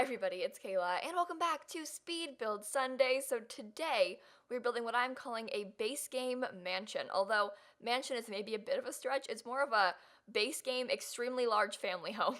Hi everybody, it's Kayla, and welcome back to Speed Build Sunday. So today, we're building what I'm calling a base game mansion. Although mansion is maybe a bit of a stretch, it's more of a base game extremely large family home.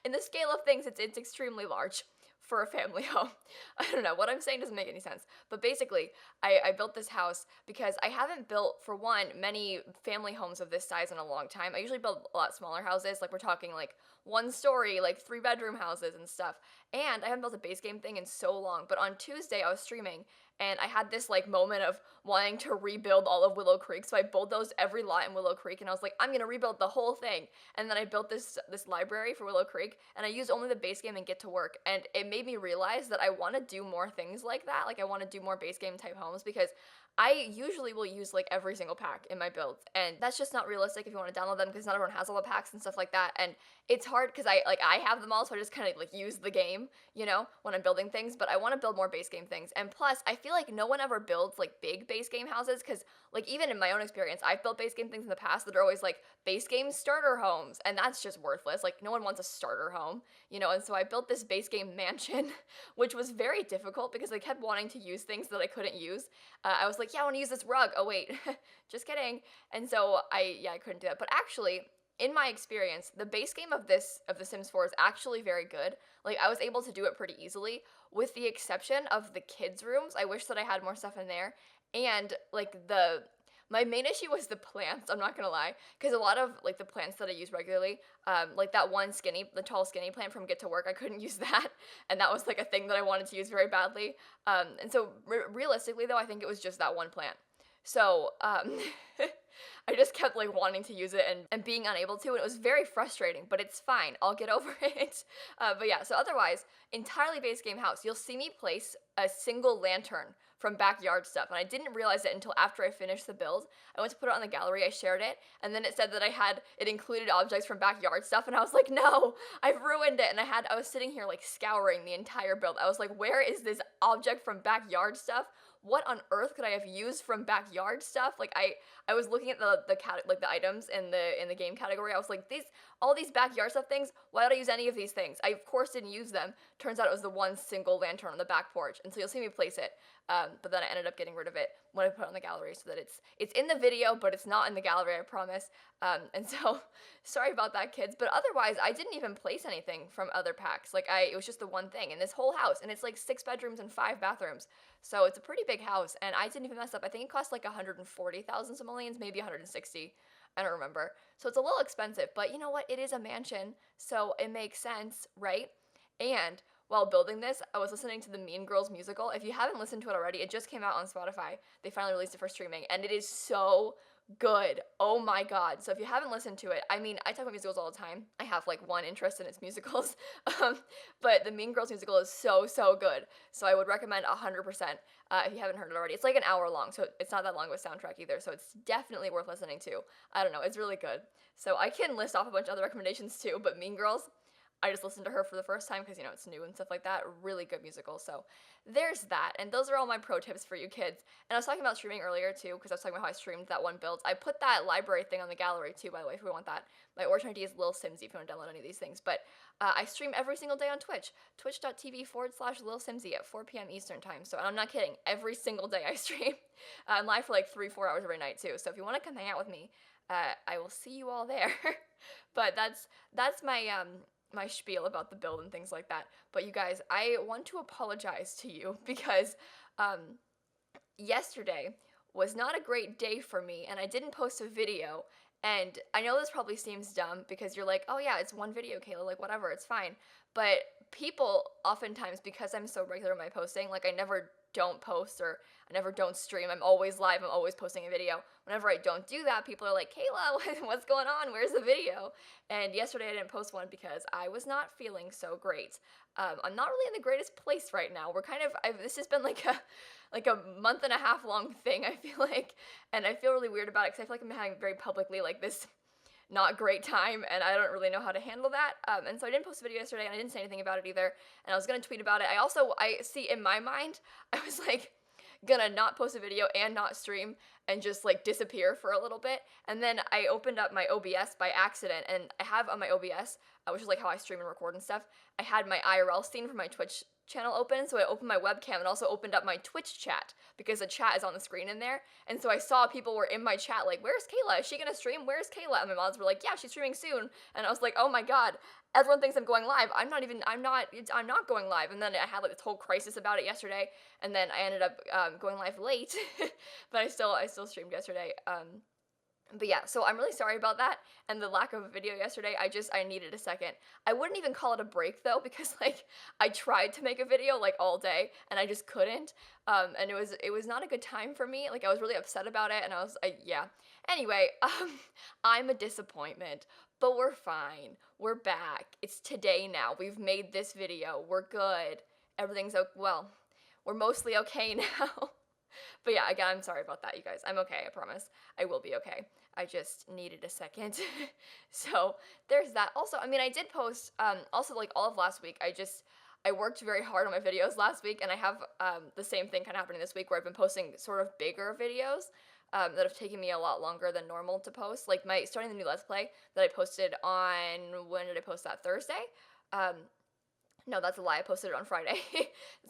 In the scale of things, it's extremely large for a family home. I don't know, what I'm saying doesn't make any sense. But basically, I built this house because I haven't built, for one, many family homes of this size in a long time. I usually build a lot smaller houses, like we're talking like 1 story, like 3 bedroom houses and stuff. And I haven't built a base game thing in so long. But on Tuesday, I was streaming and I had this like moment of wanting to rebuild all of Willow Creek. So I bulldozed every lot in Willow Creek and I was like, I'm gonna rebuild the whole thing. And then I built this library for Willow Creek and I used only the base game and get to work. And it made me realize that I want to do more things like that. Like I want to do more base game type homes because I usually will use like every single pack in my builds, and that's just not realistic if you want to download them because not everyone has all the packs and stuff like that. And it's hard because I have them all, so I just kind of like use the game, when I'm building things. But I want to build more base game things, and plus I feel like no one ever builds like big base game houses because like even in my own experience, I've built base game things in the past that are always like base game starter homes, and that's just worthless. Like no one wants a starter home, And so I built this base game mansion, which was very difficult because I kept wanting to use things that I couldn't use. I was like, yeah, I want to use this rug. Oh wait, just kidding. And so I couldn't do that. But actually, in my experience, the base game of The Sims 4 is actually very good. Like I was able to do it pretty easily, with the exception of the kids' rooms. I wish that I had more stuff in there, and like my main issue was the plants. I'm not gonna lie, because a lot of like the plants that I use regularly, like that one the tall skinny plant from Get to Work, I couldn't use that, and that was like a thing that I wanted to use very badly. And so realistically, though, I think it was just that one plant. So I just kept like wanting to use it and being unable to, and it was very frustrating. But it's fine. I'll get over it. But yeah. So otherwise, entirely base game house. You'll see me place a single lantern from backyard stuff, and I didn't realize it until after I finished the build. I went to put it on the gallery, I shared it, and then it said that it included objects from backyard stuff, and I was like, no, I've ruined it. And I was sitting here like scouring the entire build. I was like, where is this object from backyard stuff? What on earth could I have used from backyard stuff? Like I was looking at the items in the game category. I was like, all these backyard stuff things, why would I use any of these things? I of course didn't use them. Turns out it was the one single lantern on the back porch, and so you'll see me place it. But then I ended up getting rid of it when I put it on the gallery, so that it's in the video, but it's not in the gallery, I promise. And so sorry about that, kids. But otherwise, I didn't even place anything from other packs. Like it was just the one thing in this whole house, and it's like 6 bedrooms and 5 bathrooms, so it's a pretty big house. And I didn't even mess up. I think it cost like 140,000 simoleons, maybe 160. I don't remember. So it's a little expensive, but you know what? It is a mansion, so it makes sense, right? And while building this, I was listening to the Mean Girls musical. If you haven't listened to it already, it just came out on Spotify. They finally released it for streaming, and it is so good. Oh my god. So if you haven't listened to it, I mean, I talk about musicals all the time. I have like one interest in its musicals. But the Mean Girls musical is so, so good. So I would recommend 100% if you haven't heard it already. It's like an hour long, so it's not that long of a soundtrack either. So it's definitely worth listening to. I don't know, it's really good. So I can list off a bunch of other recommendations too, but Mean Girls, I just listened to her for the first time because, it's new and stuff like that. Really good musical. So there's that. And those are all my pro tips for you kids. And I was talking about streaming earlier too, because I was talking about how I streamed that one build. I put that library thing on the gallery too, by the way, if we want that. My origin ID is lilsimsie if you want to download any of these things. But I stream every single day on Twitch. Twitch.tv/lilsimsie at 4 p.m. Eastern time. So I'm not kidding. Every single day I stream. I'm live for like 3-4 hours every night too. So if you want to come hang out with me, I will see you all there. But that's my spiel about the build and things like that. But you guys, I want to apologize to you because yesterday was not a great day for me, and I didn't post a video. And I know this probably seems dumb because you're like, oh yeah, it's one video, Kayla, like whatever, it's fine. But people oftentimes, because I'm so regular in my posting, like I never don't post or I never don't stream, I'm always live, I'm always posting a video. Whenever I don't do that, people are like, Kayla, what's going on? Where's the video? And yesterday I didn't post one because I was not feeling so great. I'm not really in the greatest place right now. This has been like a month and a half long thing, I feel like, and I feel really weird about it because I feel like I'm having very publicly like this not great time, and I don't really know how to handle that. And so I didn't post a video yesterday, and I didn't say anything about it either. And I was gonna tweet about it. I see in my mind, I was like, gonna not post a video and not stream and just like disappear for a little bit. And then I opened up my OBS by accident, and I have on my OBS, which is like how I stream and record and stuff, I had my IRL scene for my Twitch channel open, so I opened my webcam and also opened up my Twitch chat because the chat is on the screen in there. And so I saw people were in my chat like, where's Kayla? Is she gonna stream? Where's Kayla? And my moms were like, yeah, she's streaming soon. And I was like, oh my god, everyone thinks I'm going live. I'm not going live. And then I had like this whole crisis about it yesterday, and then I ended up going live late, but I still streamed yesterday. But yeah, so I'm really sorry about that and the lack of a video yesterday. I needed a second. I wouldn't even call it a break though, because like I tried to make a video like all day and I just couldn't. And it was not a good time for me. Like I was really upset about it, and yeah. Anyway, I'm a disappointment, but we're fine. We're back. It's today now. We've made this video. We're good. Everything's okay. Well, we're mostly okay now. But yeah, again, I'm sorry about that, you guys. I'm okay, I promise. I will be okay. I just needed a second. So there's that. Also, I mean, I did post, also like all of last week, I worked very hard on my videos last week, and I have the same thing kind of happening this week where I've been posting sort of bigger videos that have taken me a lot longer than normal to post. Like starting the new Let's Play that I posted on, when did I post that? Thursday? No, that's a lie. I posted it on Friday.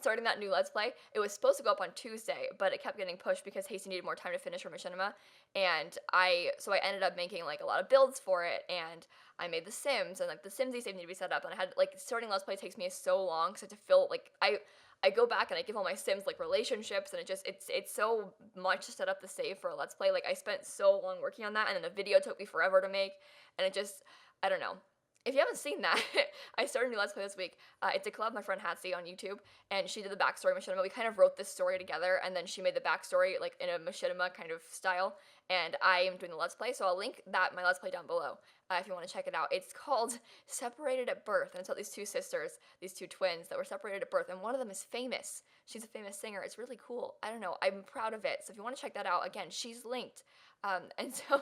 Starting that new Let's Play. It was supposed to go up on Tuesday, but it kept getting pushed because Hasty needed more time to finish her machinima. And so I ended up making like a lot of builds for it, and I made the Sims, and like the Simsie save needed to be set up, and I had like starting Let's Play takes me so long because I have to fill like I go back and I give all my Sims like relationships, and it's so much to set up the save for a Let's Play. Like I spent so long working on that, and then the video took me forever to make, and I don't know. If you haven't seen that, I started a new Let's Play this week. It's a collab with my friend Hatsy on YouTube, and she did the backstory machinima. We kind of wrote this story together, and then she made the backstory like in a machinima kind of style, and I am doing the Let's Play, so I'll link my Let's Play down below if you want to check it out. It's called Separated at Birth, and it's about these two sisters, these two twins that were separated at birth, and one of them is famous. She's a famous singer. It's really cool. I don't know. I'm proud of it, so if you want to check that out, again, she's linked. And so...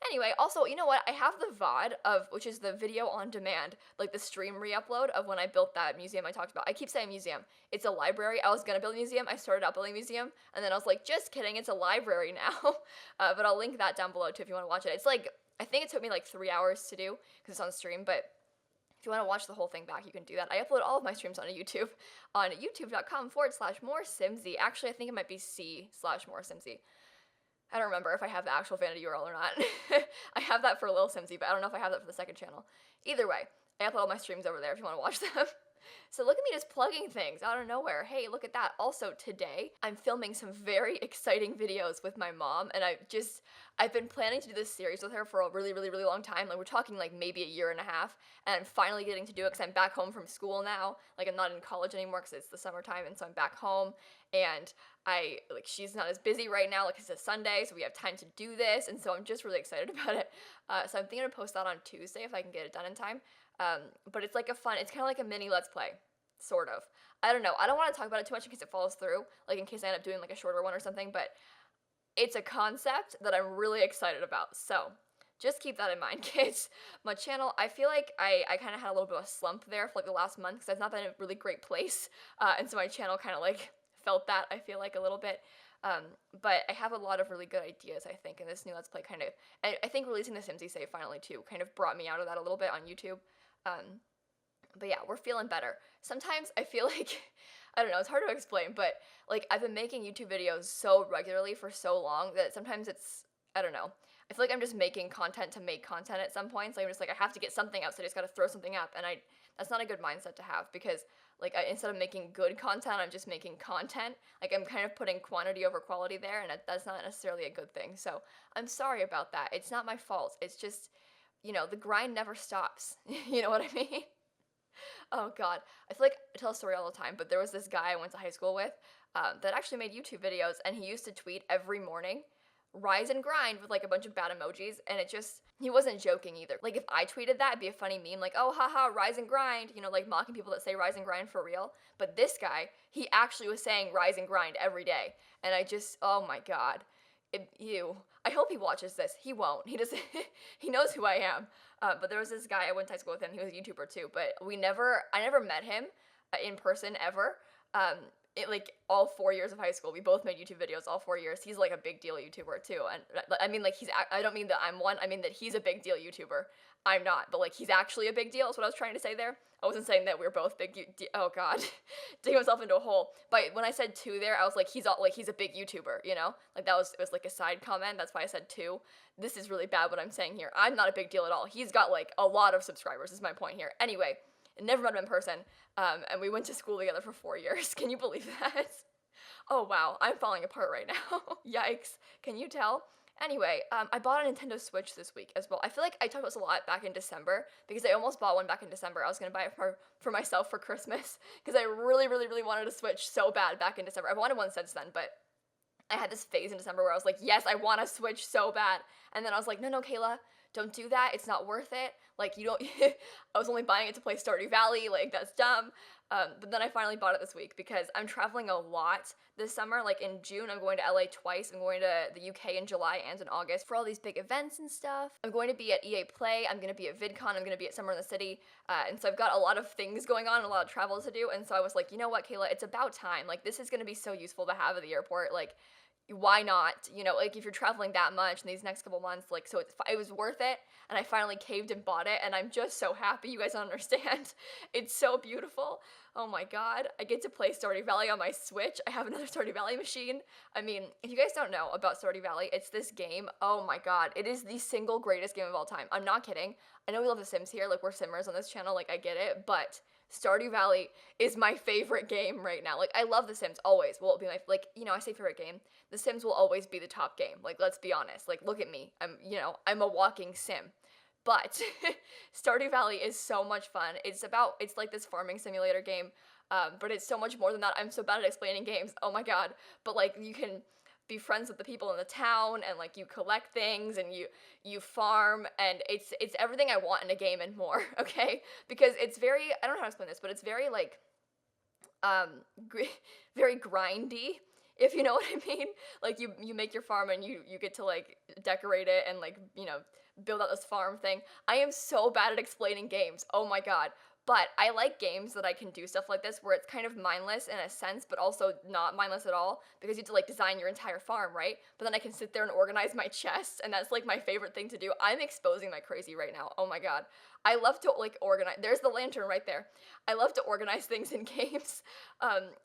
Anyway, also, you know what? I have the VOD which is the video on demand, like the stream re-upload of when I built that museum I talked about. I keep saying museum. It's a library. I was gonna build a museum. I started out building a museum, and then I was like, just kidding, it's a library now. But I'll link that down below too if you want to watch it. It's like, I think it took me like 3 hours to do because it's on stream, but if you want to watch the whole thing back, you can do that. I upload all of my streams onto YouTube on youtube.com/moresimsie. Actually, I think it might be c/moresimsie. I don't remember if I have the actual vanity URL or not. I have that for lilsimsie, but I don't know if I have that for the second channel. Either way, I upload all my streams over there if you want to watch them. So look at me just plugging things out of nowhere. Hey, look at that. Also, today, I'm filming some very exciting videos with my mom, and I've been planning to do this series with her for a really, really, really long time. Like, we're talking like maybe a year and a half, and I'm finally getting to do it because I'm back home from school now. Like, I'm not in college anymore because it's the summertime, and so I'm back home, and she's not as busy right now, like it's a Sunday, so we have time to do this, and so I'm just really excited about it. So I'm thinking to post that on Tuesday if I can get it done in time. But it's like it's kind of like a mini Let's Play, sort of. I don't know. I don't want to talk about it too much in case it falls through, like in case I end up doing like a shorter one or something, but it's a concept that I'm really excited about. So just keep that in mind, kids. My channel, I feel like I kind of had a little bit of a slump there for like the last month because I've not been in a really great place. And so my channel kind of like felt that, I feel like, a little bit. But I have a lot of really good ideas, I think, and this new Let's Play kind of, I think releasing the Simsie save finally too kind of brought me out of that a little bit on YouTube. But yeah, we're feeling better. Sometimes I feel like, I don't know, it's hard to explain, but like I've been making YouTube videos so regularly for so long that sometimes I don't know. I feel like I'm just making content to make content at some points. Like I'm just like, I have to get something out, so I just gotta throw something up, and that's not a good mindset to have because like instead of making good content, I'm just making content. Like I'm kind of putting quantity over quality there, and that's not necessarily a good thing. So I'm sorry about that. It's not my fault. It's just, you know, the grind never stops. You know what I mean? Oh god, I feel like I tell a story all the time, but there was this guy I went to high school with that actually made YouTube videos, and he used to tweet every morning, rise and grind, with like a bunch of bad emojis, and he wasn't joking either. Like if I tweeted that, it'd be a funny meme, like, oh haha, rise and grind, you know, like mocking people that say rise and grind for real. But this guy, he actually was saying rise and grind every day, and oh my god. I hope he watches this. He won't. He doesn't. He knows who I am. But there was this guy I went to high school with him. He was a YouTuber too. But I never met him in person ever. like all 4 years of high school, we both made YouTube videos all 4 years. He's like a big deal YouTuber too, and I mean like I don't mean that I'm one. I mean that he's a big deal YouTuber. I'm not, but like he's actually a big deal. Is what I was trying to say there. I wasn't saying that we're both big. Oh God, digging myself into a hole. But when I said two there, I was like he's a big YouTuber. You know, like it was like a side comment. That's why I said two. This is really bad what I'm saying here. I'm not a big deal at all. He's got like a lot of subscribers. Is my point here. Anyway, never met him in person. And we went to school together for 4 years. Can you believe that? Oh wow, I'm falling apart right now. Yikes. Can you tell? Anyway, I bought a Nintendo Switch this week as well. I feel like I talked about this a lot back in December because I almost bought one back in December. I was gonna buy it for myself for Christmas because I really, really, really wanted a Switch so bad back in December. I've wanted one since then, but I had this phase in December where I was like, yes, I want a Switch so bad. And then I was like, no, Kayla, don't do that. It's not worth it. Like, you don't, I was only buying it to play Stardew Valley. Like, that's dumb. But then I finally bought it this week because I'm traveling a lot this summer. Like, in June, I'm going to LA twice. I'm going to the UK in July and in August for all these big events and stuff. I'm going to be at EA Play. I'm going to be at VidCon. I'm going to be at Somewhere in the City. And so I've got a lot of things going on, a lot of travel to do. And so I was like, you know what, Kayla, it's about time. Like, this is going to be so useful to have at the airport. Like, why not? You know, like if you're traveling that much in these next couple months, like, so it was worth it. And I finally caved and bought it. And I'm just so happy. You guys don't understand. It's so beautiful. Oh my God. I get to play Stardew Valley on my Switch. I have another Stardew Valley machine. I mean, if you guys don't know about Stardew Valley, it's this game. Oh my God. It is the single greatest game of all time. I'm not kidding. I know we love The Sims here. Like, we're Simmers on this channel. Like, I get it. But Stardew Valley is my favorite game right now. Like, I love The Sims, always. Will it be my, like, you know, I say favorite game. The Sims will always be the top game. Like, let's be honest. Like, look at me. I'm a walking sim. But Stardew Valley is so much fun. It's like this farming simulator game, but it's so much more than that. I'm so bad at explaining games. Oh my God. But, like, you can be friends with the people in the town, and like you collect things and you farm, and it's everything I want in a game and more. Okay, because it's very, I don't know how to explain this, but it's very like very grindy, if you know what I mean. Like you make your farm and you get to like decorate it and like, you know, build out this farm thing. I am so bad at explaining games. Oh my God. But I like games that I can do stuff like this where it's kind of mindless in a sense, but also not mindless at all, because you have to like design your entire farm, right? But then I can sit there and organize my chests, and that's like my favorite thing to do. I'm exposing my crazy right now. Oh my God. I love to like organize. There's the lantern right there. I love to organize things in games,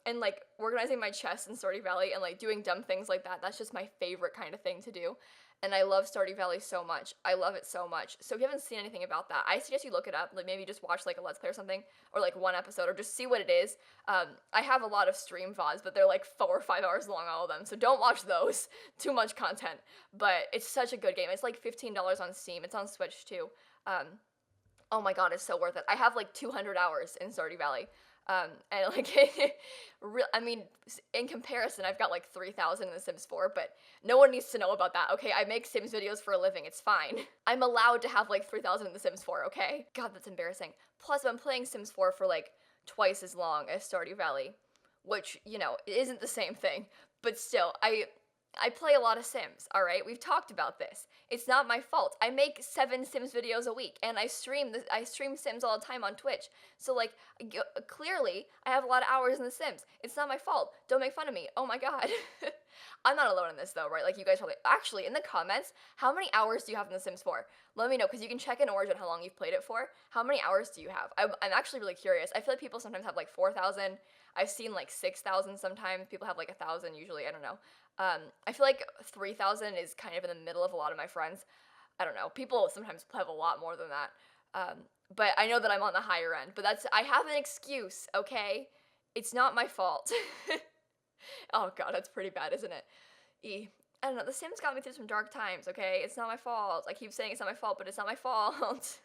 and like organizing my chests in Stardew Valley and like doing dumb things like that. That's just my favorite kind of thing to do. And I love Stardew Valley so much. I love it so much. So if you haven't seen anything about that, I suggest you look it up. Like maybe just watch like a Let's Play or something, or like one episode, or just see what it is. I have a lot of stream VODs, but they're like 4 or 5 hours long, all of them. So don't watch those. Too much content. But it's such a good game. It's like $15 on Steam. It's on Switch too. Oh my God, it's so worth it. I have like 200 hours in Stardew Valley. And like, I mean, in comparison, I've got like 3,000 in The Sims 4, but no one needs to know about that, okay? I make Sims videos for a living, it's fine. I'm allowed to have like 3,000 in The Sims 4, okay? God, that's embarrassing. Plus, I'm playing Sims 4 for like twice as long as Stardew Valley, which, you know, isn't the same thing, but still, I play a lot of Sims, alright? We've talked about this. It's not my fault. I make 7 Sims videos a week, and I stream Sims all the time on Twitch. So, like, clearly, I have a lot of hours in The Sims. It's not my fault. Don't make fun of me. Oh my God. I'm not alone in this, though, right? Like, you guys probably... Actually, in the comments, how many hours do you have in The Sims 4? Let me know, because you can check in Origin how long you've played it for. How many hours do you have? I'm actually really curious. I feel like people sometimes have, like, 4,000. I've seen, like, 6,000 sometimes. People have, like, 1,000 usually. I don't know. I feel like 3,000 is kind of in the middle of a lot of my friends. I don't know. People sometimes have a lot more than that. But I know that I'm on the higher end. But I have an excuse, okay? It's not my fault. Oh God, that's pretty bad, isn't it? I don't know. The Sims got me through some dark times, okay? It's not my fault. I keep saying it's not my fault, but it's not my fault.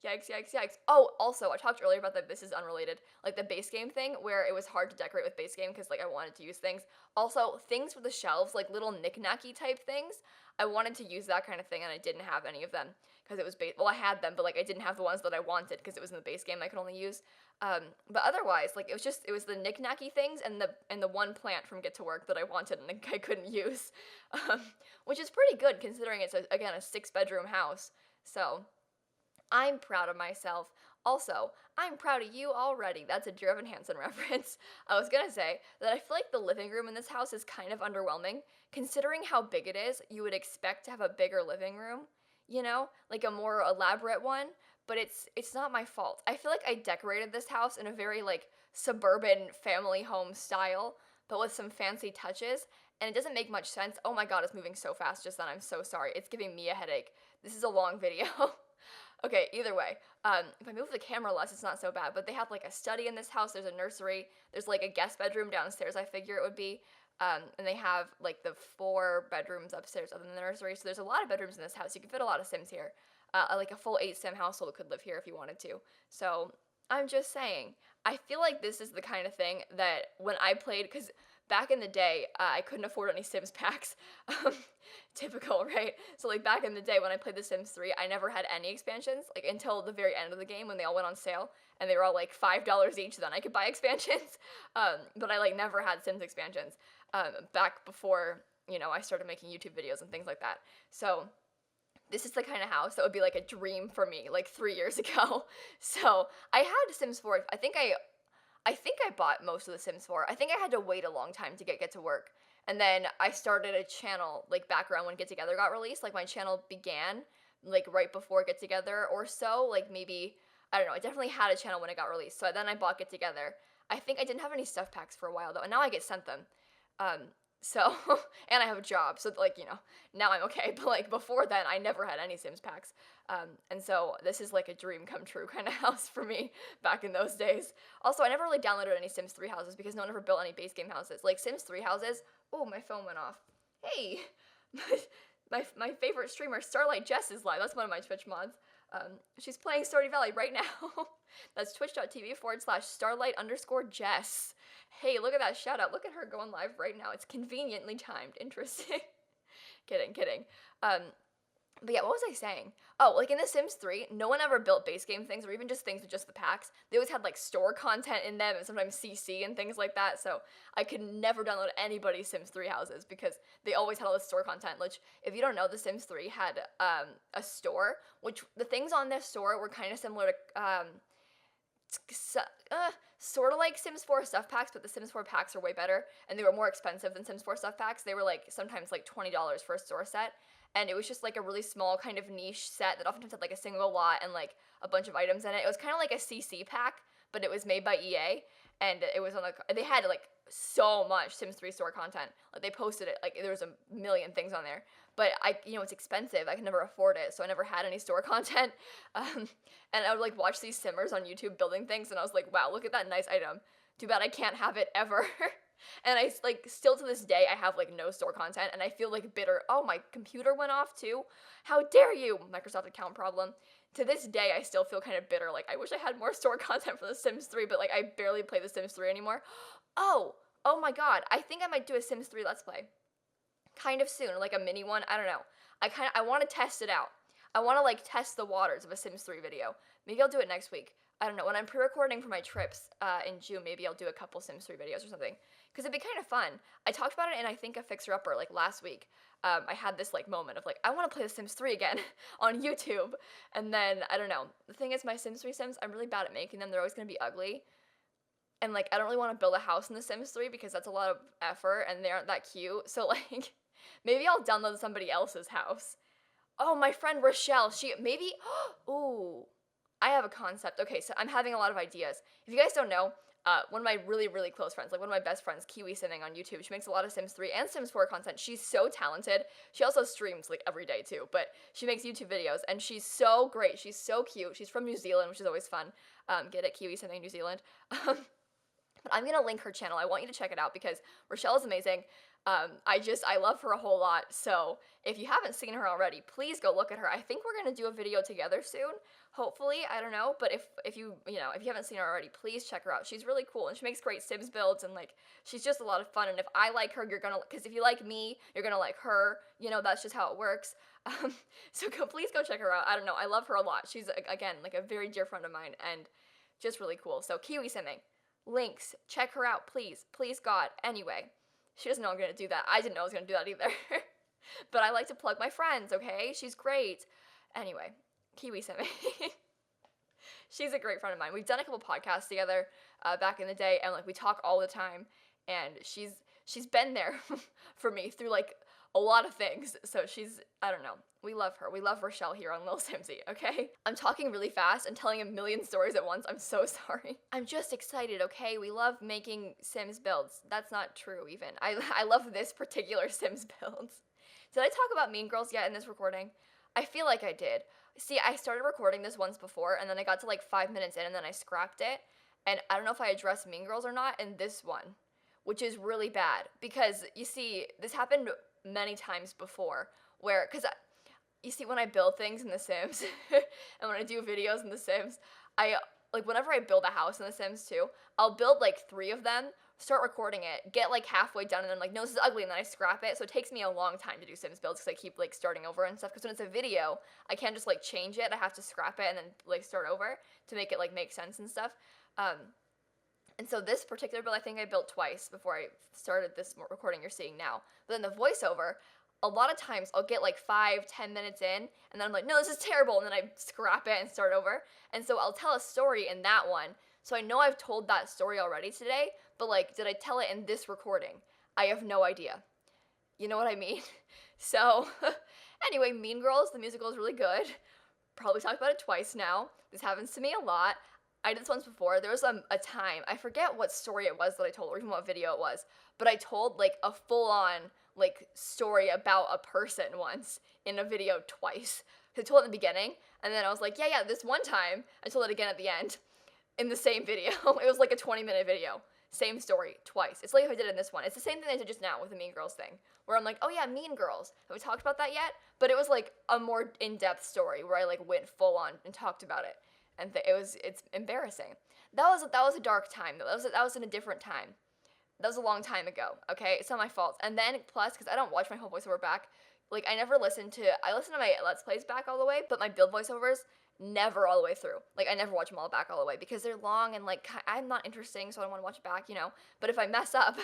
Yikes, yikes, yikes. Oh, also, I talked earlier about that. This is unrelated. Like the base game thing, where it was hard to decorate with base game because like I wanted to use things. Also, things for the shelves, like little knick-knacky type things. I wanted to use that kind of thing, and I didn't have any of them because it was well, I had them, but like I didn't have the ones that I wanted because it was in the base game I could only use. But otherwise, like it was the knick-knacky things and the one plant from Get to Work that I wanted and I couldn't use, which is pretty good considering it's again a 6-bedroom house. So I'm proud of myself. Also, I'm proud of you already. That's a Dear Evan Hansen reference. I was gonna say that I feel like the living room in this house is kind of underwhelming. Considering how big it is, you would expect to have a bigger living room, you know, like a more elaborate one, but it's not my fault. I feel like I decorated this house in a very like suburban family home style, but with some fancy touches, and it doesn't make much sense. Oh my god, it's moving so fast just then. I'm so sorry. It's giving me a headache. This is a long video. Okay, either way, if I move the camera less, it's not so bad. But they have like a study in this house. There's a nursery. There's like a guest bedroom downstairs. I figure it would be, and they have like the 4 bedrooms upstairs other than the nursery. So there's a lot of bedrooms in this house. You can fit a lot of Sims here. Like a full 8 Sim household could live here if you wanted to. So I'm just saying, I feel like this is the kind of thing that when I played, because back in the day, I couldn't afford any Sims packs. Typical, right? So like back in the day when I played The Sims 3, I never had any expansions, like until the very end of the game when they all went on sale, and they were all like $5 each, then I could buy expansions. But I like never had Sims expansions, back before, you know, I started making YouTube videos and things like that. So this is the kind of house that would be like a dream for me like 3 years ago. So I had Sims 4. I think I bought most of the Sims 4. I think I had to wait a long time to get to work. And then I started a channel like back around when Get Together got released. Like my channel began like right before Get Together or so. Like maybe, I don't know, I definitely had a channel when it got released. So then I bought Get Together. I think I didn't have any stuff packs for a while though, and now I get sent them. Um, so, and I have a job, so like, you know, now I'm okay. But like before then, I never had any Sims packs. And so this is like a dream come true kind of house for me back in those days. Also, I never really downloaded any Sims 3 houses because no one ever built any base game houses. Like Sims 3 houses, oh, my phone went off. Hey, my favorite streamer, Starlight Jess, is live. That's one of my Twitch mods. She's playing Stardew Valley right now. That's twitch.tv/starlight_Jess. Hey, look at that shout out. Look at her going live right now. It's conveniently timed. Interesting. Kidding. But yeah, what was I saying? Oh, like in The Sims 3, no one ever built base game things or even just things with just the packs. They always had like store content in them and sometimes CC and things like that. So I could never download anybody's Sims 3 houses because they always had all this store content. Which, if you don't know, The Sims 3 had a store, which the things on this store were kind of similar to sort of like Sims 4 stuff packs, but the Sims 4 packs are way better, and they were more expensive than Sims 4 stuff packs. They were like sometimes like $20 for a store set, and it was just like a really small kind of niche set that oftentimes had like a single lot and like a bunch of items in it. It was kind of like a CC pack, but it was made by EA, and it was on the, they had like so much Sims 3 store content. Like they posted it, like there was a million things on there. But it's expensive. I could never afford it, so I never had any store content. And I would like watch these simmers on YouTube building things, and I was like, wow, look at that nice item. Too bad I can't have it ever. And I like still to this day I have like no store content, and I feel like bitter. Oh, my computer went off too. How dare you? Microsoft account problem. To this day, I still feel kind of bitter. Like I wish I had more store content for The Sims 3, but like I barely play The Sims 3 anymore. Oh my god. I think I might do a Sims 3 Let's Play. Kind of soon, like a mini one. I don't know. I want to test it out. I want to like test the waters of a Sims 3 video. Maybe I'll do it next week. I don't know. When I'm pre-recording for my trips in June, maybe I'll do a couple Sims 3 videos or something. Because it'd be kind of fun. I talked about it in, I think, a Fixer Upper, like, last week. I had this, like, moment of, like, I want to play The Sims 3 again on YouTube. And then, I don't know. The thing is, my Sims 3 Sims, I'm really bad at making them. They're always going to be ugly. And, like, I don't really want to build a house in The Sims 3 because that's a lot of effort and they aren't that cute. So, like, maybe I'll download somebody else's house. Oh, my friend Rochelle, maybe, ooh, I have a concept. Okay, so I'm having a lot of ideas. If you guys don't know, one of my really, really close friends, like one of my best friends, kiwisimming on YouTube, she makes a lot of Sims 3 and Sims 4 content. She's so talented. She also streams, like, every day, too, but she makes YouTube videos, and she's so great. She's so cute. She's from New Zealand, which is always fun. Get it? kiwisimming New Zealand. But I'm going to link her channel. I want you to check it out because Rochelle is amazing. I love her a whole lot, so if you haven't seen her already, please go look at her. I think we're gonna do a video together soon, hopefully, I don't know, but if you haven't seen her already, please check her out. She's really cool, and she makes great Sims builds, and, like, she's just a lot of fun, and if I like her, because if you like me, you're gonna like her, that's just how it works. So please go check her out. I don't know, I love her a lot. She's, again, like, a very dear friend of mine, and just really cool. So, kiwisimming, links, check her out, please, God. Anyway. She doesn't know I'm going to do that. I didn't know I was going to do that either. But I like to plug my friends, okay? She's great. Anyway, kiwisimming. She's a great friend of mine. We've done a couple podcasts together back in the day, and like we talk all the time. And she's been there for me through like a lot of things. So I don't know. We love her. We love Rochelle here on lilsimsie, okay? I'm talking really fast and telling a million stories at once. I'm so sorry. I'm just excited, okay? We love making Sims builds. That's not true even. I love this particular Sims build. Did I talk about Mean Girls yet in this recording? I feel like I did. See, I started recording this once before, and then I got to like 5 minutes in, and then I scrapped it. And I don't know if I addressed Mean Girls or not in this one, which is really bad. Because, you see, this happened many times before, where, because you see, when I build things in The Sims, and when I do videos in The Sims, like, whenever I build a house in The Sims 2, I'll build, like, 3 of them, start recording it, get, like, halfway done, and then, like, no, this is ugly, and then I scrap it, so it takes me a long time to do Sims builds, because I keep, like, starting over and stuff, because when it's a video, I can't just, like, change it, I have to scrap it and then, like, start over to make it, like, make sense and stuff. And so this particular build, I think I built twice before I started this recording you're seeing now. But then the voiceover, a lot of times I'll get like 5-10 minutes in, and then I'm like, no, this is terrible, and then I scrap it and start over. And so I'll tell a story in that one. So I know I've told that story already today, but like, did I tell it in this recording? I have no idea. You know what I mean? So anyway, Mean Girls, the musical is really good. Probably talked about it twice now. This happens to me a lot. I did this once before. There was a time, I forget what story it was that I told, or even what video it was, but I told like a full-on like story about a person once in a video twice. I told it in the beginning, and then I was like, yeah, this one time, I told it again at the end in the same video. It was like a 20-minute video. Same story, twice. It's like if I did it in this one. It's the same thing I did just now with the Mean Girls thing, where I'm like, oh yeah, Mean Girls. Have we talked about that yet? But it was like a more in-depth story where I like went full-on and talked about it. And it's embarrassing. That was a dark time. That was in a different time. That was a long time ago, okay? It's not my fault. And then, plus, because I don't watch my whole voiceover back, like, I listen to my Let's Plays back all the way, but my build voiceovers, never all the way through. Like, I never watch them all back all the way, because they're long, and, like, I'm not interesting, so I don't want to watch it back, you know? But if I mess up,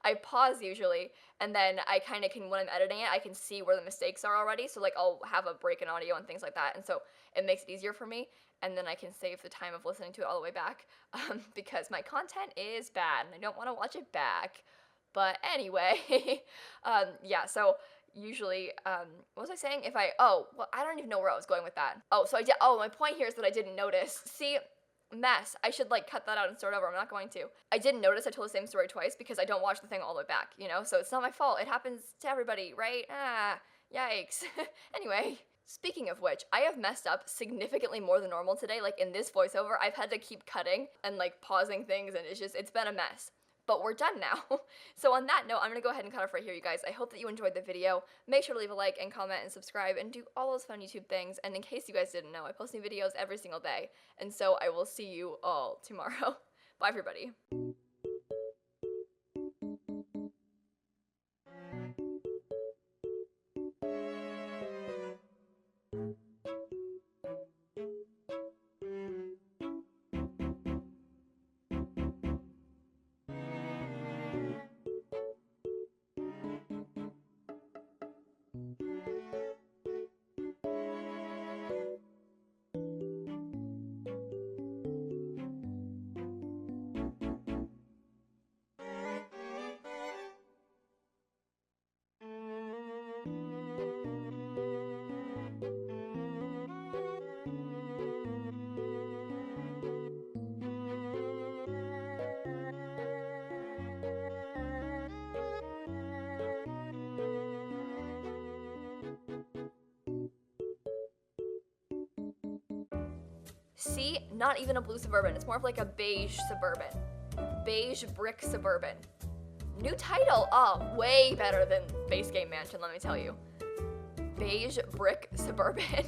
I pause usually, and then I kind of can, when I'm editing it, I can see where the mistakes are already, so, like, I'll have a break in audio and things like that, and so it makes it easier for me, and then I can save the time of listening to it all the way back, because my content is bad, and I don't want to watch it back. But anyway, yeah, so usually, what was I saying? I don't even know where I was going with that. My point here is that I didn't notice. See, mess. I should, like, cut that out and start over. I'm not going to. I didn't notice I told the same story twice because I don't watch the thing all the way back, you know? So it's not my fault. It happens to everybody, right? Yikes. Anyway. Speaking of which, I have messed up significantly more than normal today. Like, in this voiceover, I've had to keep cutting and, like, pausing things, and it's been a mess. But we're done now. So on that note, I'm gonna go ahead and cut off right here, you guys. I hope that you enjoyed the video. Make sure to leave a like and comment and subscribe and do all those fun YouTube things. And in case you guys didn't know, I post new videos every single day. And so I will see you all tomorrow. Bye, everybody. See, not even a blue Suburban. It's more of like a beige Suburban. Beige brick Suburban. New title. Oh, way better than base game mansion, let me tell you. Beige brick Suburban.